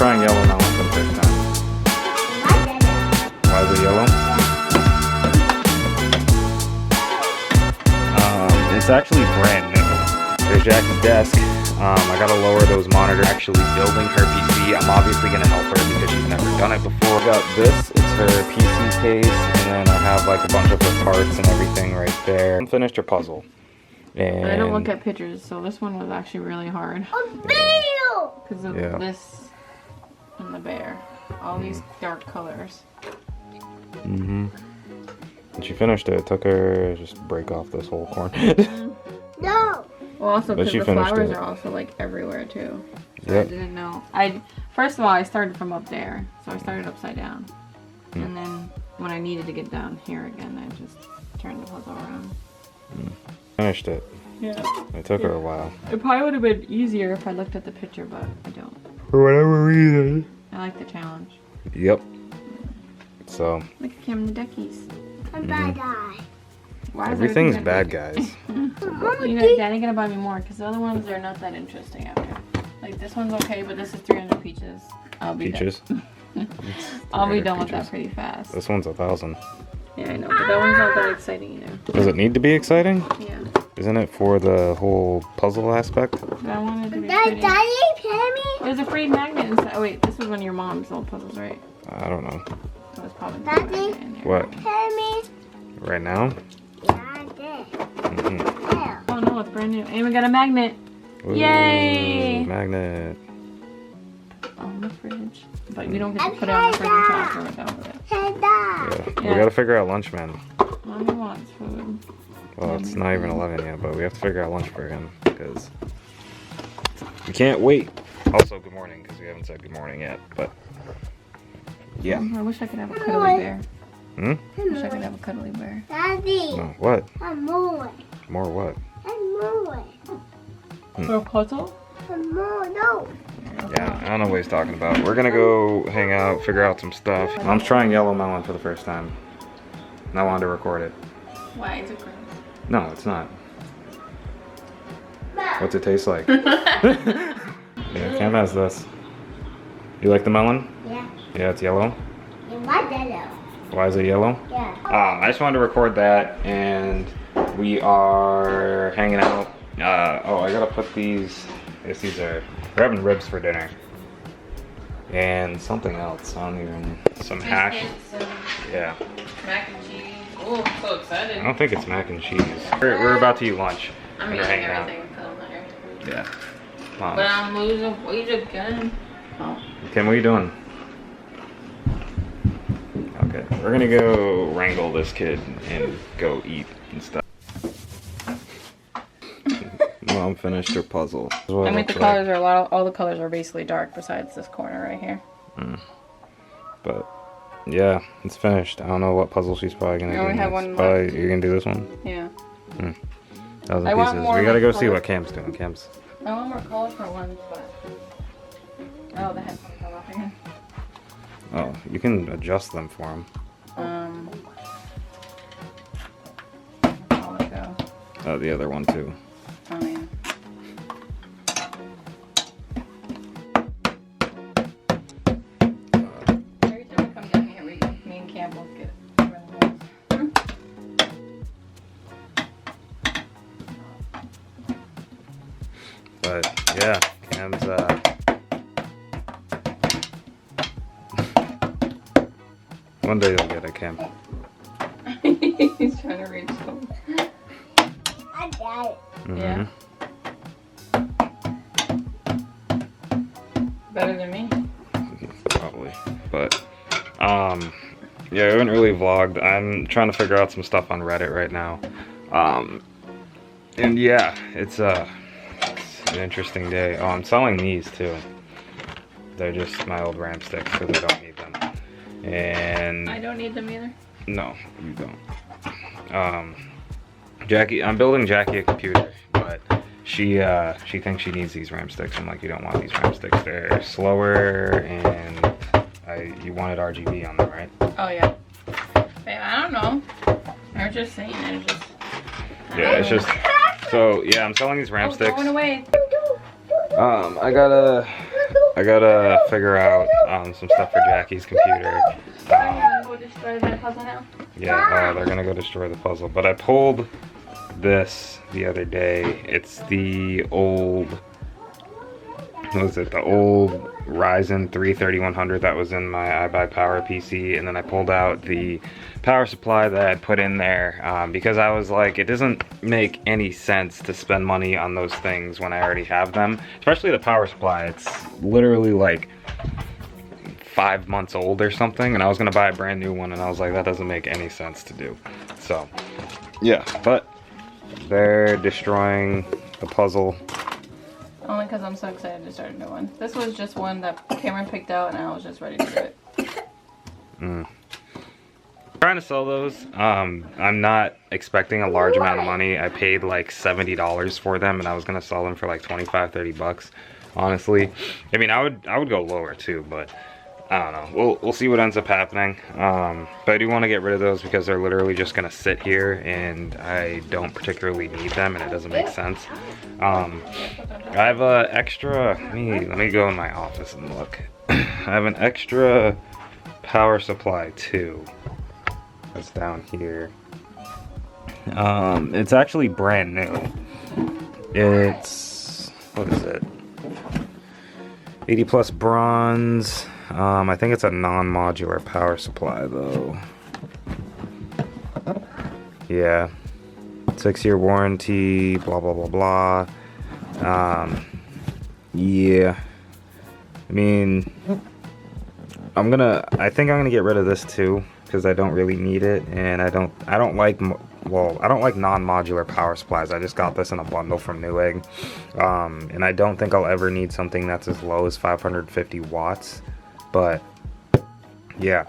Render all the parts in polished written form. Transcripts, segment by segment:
trying yellow melon for the first time. Why is it yellow? It's actually brand new. There's Jackie's desk. I gotta lower those monitors. Actually building her PC. I'm obviously gonna help her because she's never done it before. I got this. It's her PC case, and then I have like a bunch of her parts and everything right there. I finished her puzzle. And I don't look at pictures, so this one was actually really hard. Because of this and the bear. All these dark colors. And she finished it. It took her just break off this whole corner. No! Well, also because the flowers it. are also like everywhere too. So Yep. I didn't know. First of all, I started from up there, so I started upside down. And then when I needed to get down here again, I just turned the puzzle around. Finished it. Yeah. It took her a while. It probably would have been easier if I looked at the picture, but I don't. For whatever reason. I like the challenge. Yep. So. Look at Kim and the duckies. A bad guy. Why is everything's everything bad, guys. You know, Daddy gonna buy me more because the other ones are not that interesting after. Like this one's okay, but this is 300 peaches. I'll be Peaches. I'll be done with that pretty fast. This one's 1,000. Yeah, I know, but that one's not that exciting either. Does it need to be exciting? Yeah. Isn't it for the whole puzzle aspect? But I wanted to be pretty. Daddy, pay me? There's a free magnet inside. Oh wait, this was one of your mom's old puzzles, right? I don't know. So it's probably Daddy? in there. What? Pay me? Right now? Yeah, I did. Yeah. Oh no, it's brand new. And we got a magnet. Ooh, Yay! Magnet. On the fridge. But we don't get to put it on the fridge until after we're done with it. Hey, Dad. Yeah. We gotta figure out lunch, man. Mommy wants food. Well, it's not even 11 yet, but we have to figure out lunch for him because we can't wait. Also, good morning because we haven't said good morning yet, but yeah. I wish I could have a cuddly bear. Hmm? I wish I could have a cuddly bear. Daddy. No, what? I'm moving. More what? I'm moving. For a puzzle? I'm moving. No. Yeah, I don't know what he's talking about. We're gonna go hang out, figure out some stuff. Mom's trying yellow melon for the first time. And I wanted to record it. Why is it gross? No, it's not. What's it taste like? Yeah, Cam has this. You like the melon? Yeah. Yeah, it's yellow. You like that though. Why is it yellow? Yeah. I just wanted to record that, and we are hanging out. Oh, I gotta put these. I guess these are. We're having ribs for dinner, and something else. I don't even. Some hash. Yeah. Mac and cheese. Oh, I'm so excited. I don't think it's mac and cheese. We're about to eat lunch. I'm and eating we're hanging out. everything because I'm hungry. Yeah. But Mom. I'm losing weight again. Oh. Kim, what are you doing? Okay, we're gonna go wrangle this kid and go eat and stuff. Mom finished her puzzle. I mean, the colors are all the colors are basically dark besides this corner right here. But yeah, it's finished. I don't know what puzzle she's probably gonna do. We have next. one Probably left. you're gonna do this one. Yeah. 1,000 I want pieces. more We gotta go like see color. what Cam's doing. Cam's. I want more colorful ones, but oh, the headphones fell off again. Oh, you can adjust them for him. I'll let go. Oh, the other one too. Oh yeah. Every time we come down here, me and Cam both get really But yeah, Cam's one day you'll get it, Cam. He's trying to reach something. I got it. Yeah. Better than me. Probably. But yeah, we haven't really vlogged. I'm trying to figure out some stuff on Reddit right now. And yeah, it's an interesting day. Oh, I'm selling these too. They're just my old RAM sticks because I don't need them. And I don't need them either. no, you don't. Jackie, I'm building Jackie a computer, but she thinks she needs these RAM sticks. I'm like, you don't want these RAM sticks. They're slower, and you wanted RGB on them, right? Oh yeah. Babe, I don't know. I was just saying. I was just. Yeah, it's just. So yeah, I'm selling these RAM sticks. Going away. I gotta I gotta figure out some stuff for Jackie's computer. I'm gonna go destroy that puzzle now. Yeah, they're gonna go destroy the puzzle. But I pulled this the other day. It's the old, what was it? The old Ryzen 3-3100 that was in my iBuyPower PC, and then I pulled out the power supply that I put in there because I was like, it doesn't make any sense to spend money on those things when I already have them, especially the power supply. It's literally like 5 months old or something, and I was gonna buy a brand new one, and I was like, that doesn't make any sense to do. So yeah, but they're destroying the puzzle. Only because I'm so excited to start a new one. This was just one that Cameron picked out, and I was just ready to do it. Trying to sell those. I'm not expecting a large amount of money. I paid like $70 for them, and I was gonna sell them for like 25-30 bucks. Honestly, I mean, I would go lower too, but I don't know. We'll see what ends up happening. But I do want to get rid of those because they're literally just gonna sit here, and I don't particularly need them, and it doesn't make sense. I have a extra. Let me go in my office and look. I have an extra power supply too. That's down here. It's actually brand new. It's, what is it? 80 plus bronze. I think it's a non-modular power supply though. Yeah. 6-year warranty, blah blah blah blah. Yeah. I mean, I think I'm gonna get rid of this too, because I don't really need it, and I don't like non-modular power supplies. I just got this in a bundle from Newegg, and I don't think I'll ever need something that's as low as 550 watts, but yeah,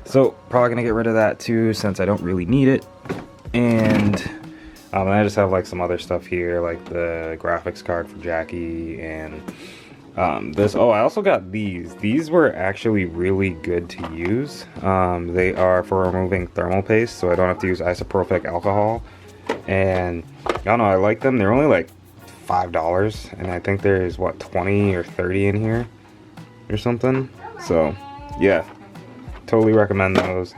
so probably gonna get rid of that too, since I don't really need it. And I just have like some other stuff here, like the graphics card for Jackie, and this. Oh, I also got these. These were actually really good to use. They are for removing thermal paste, so I don't have to use isopropyl alcohol. And I don't know, I like them. They're only like $5, and I think there's what, 20 or 30 in here or something. So yeah, totally recommend those.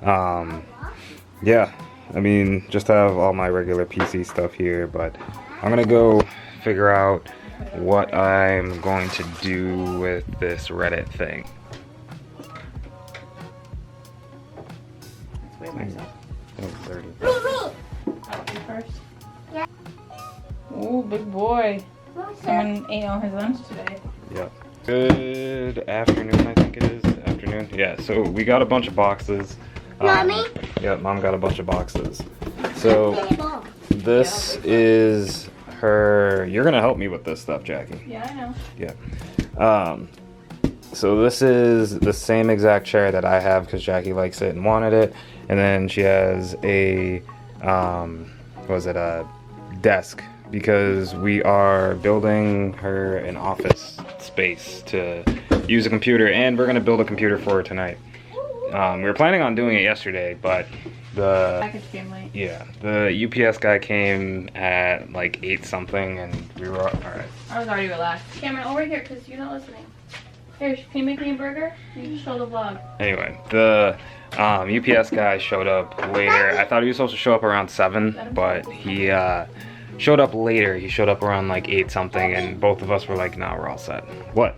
Yeah, I mean, just have all my regular PC stuff here, but I'm gonna go figure out what I'm going to do with this Reddit thing. Let's weigh myself. Oh, 30. I'll do first. Yeah. Ooh, big boy. Someone ate all his lunch today. Yep. Good afternoon, I think it is. Afternoon. Yeah, so we got a bunch of boxes. Mommy? Yeah, Mom got a bunch of boxes. So this is her. You're gonna help me with this stuff, Jackie. Yeah, I know. Yeah. So this is the same exact chair that I have because Jackie likes it and wanted it. And then she has a, a desk, because we are building her an office space to use a computer, and we're gonna build a computer for her tonight. We were planning on doing it yesterday, but the Package came late. yeah, the UPS guy came at like 8 something, and we were alright. I was already relaxed. Cameron, over here, because you're not listening. Here, can you make me a burger? You can show the vlog. Anyway, the UPS guy showed up later. I thought he was supposed to show up around 7, but he showed up later. He showed up around like 8 something, and both of us were like, nah, we're all set. What?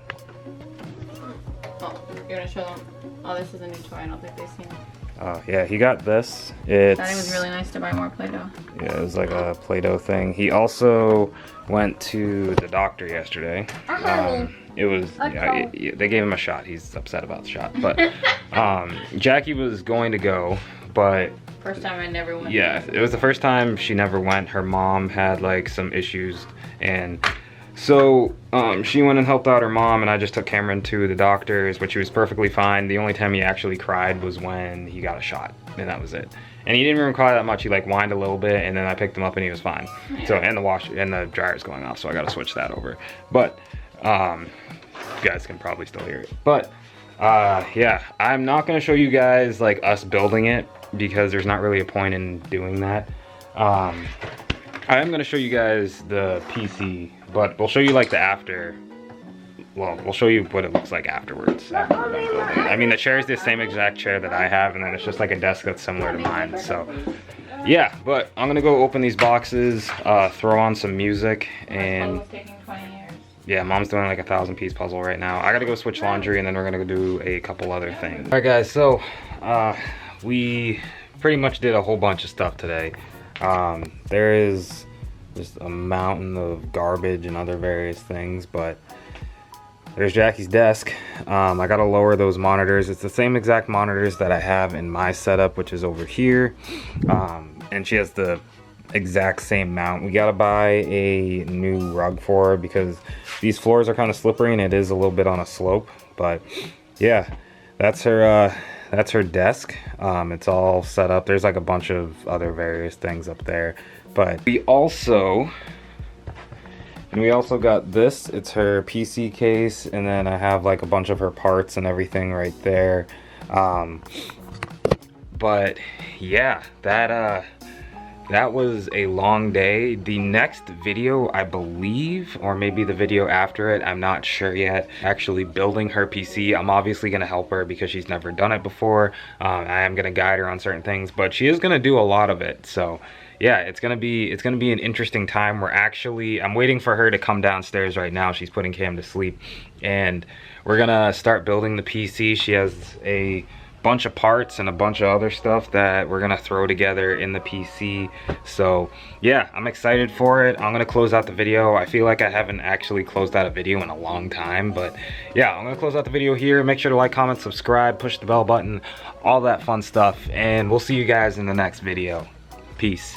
Oh, you're gonna show them. Oh, this is a new toy. I don't think they've seen it. Oh, yeah, he got this. It's, Thought it was really nice to buy more Play-Doh. yeah, it was like a Play-Doh thing. He also went to the doctor yesterday. It was, yeah, they gave him a shot. He's upset about the shot. But Jackie was going to go, but First time I never went. yeah, it was the first time she never went. Her mom had like some issues, and so she went and helped out her mom, and I just took Cameron to the doctor's, which he was perfectly fine. The only time he actually cried was when he got a shot, and that was it. And he didn't even cry that much. He like whined a little bit, and then I picked him up and he was fine. So, and the dryer's going off, so I gotta switch that over. But you guys can probably still hear it. But yeah, I'm not gonna show you guys like us building it, because there's not really a point in doing that. I am gonna show you guys the PC, but we'll show you like the after well, we'll show you what it looks like afterwards. After we're done building it. I mean, the chair is the same exact chair that I have, and then it's just like a desk that's similar to mine. So yeah, but I'm gonna go open these boxes, throw on some music, and taking 20 years. yeah, mom's doing like a 1,000-piece puzzle right now. I gotta go switch laundry, and then we're gonna go do a couple other things. All right, guys, so we pretty much did a whole bunch of stuff today. There is just a mountain of garbage and other various things, but there's Jackie's desk. I gotta lower those monitors. It's the same exact monitors that I have in my setup, which is over here. And she has the exact same mount. We gotta buy a new rug for her because these floors are kind of slippery and it is a little bit on a slope. But yeah, that's her desk. It's all set up. There's like a bunch of other various things up there. But we also got this. It's her PC case, and then I have like a bunch of her parts and everything right there. But yeah, that was a long day. The next video, I believe, or maybe the video after it, I'm not sure yet, actually building her PC. I'm obviously gonna help her because she's never done it before. I am gonna guide her on certain things, but she is gonna do a lot of it. So yeah, it's gonna be an interesting time. I'm waiting for her to come downstairs right now. She's putting Cam to sleep, and we're gonna start building the PC. She has a bunch of parts and a bunch of other stuff that we're gonna throw together in the PC. So yeah, I'm excited for it. I'm gonna close out the video. I feel like I haven't actually closed out a video in a long time, but yeah, I'm gonna close out the video here. Make sure to like, comment, subscribe, push the bell button, all that fun stuff, and we'll see you guys in the next video. Peace.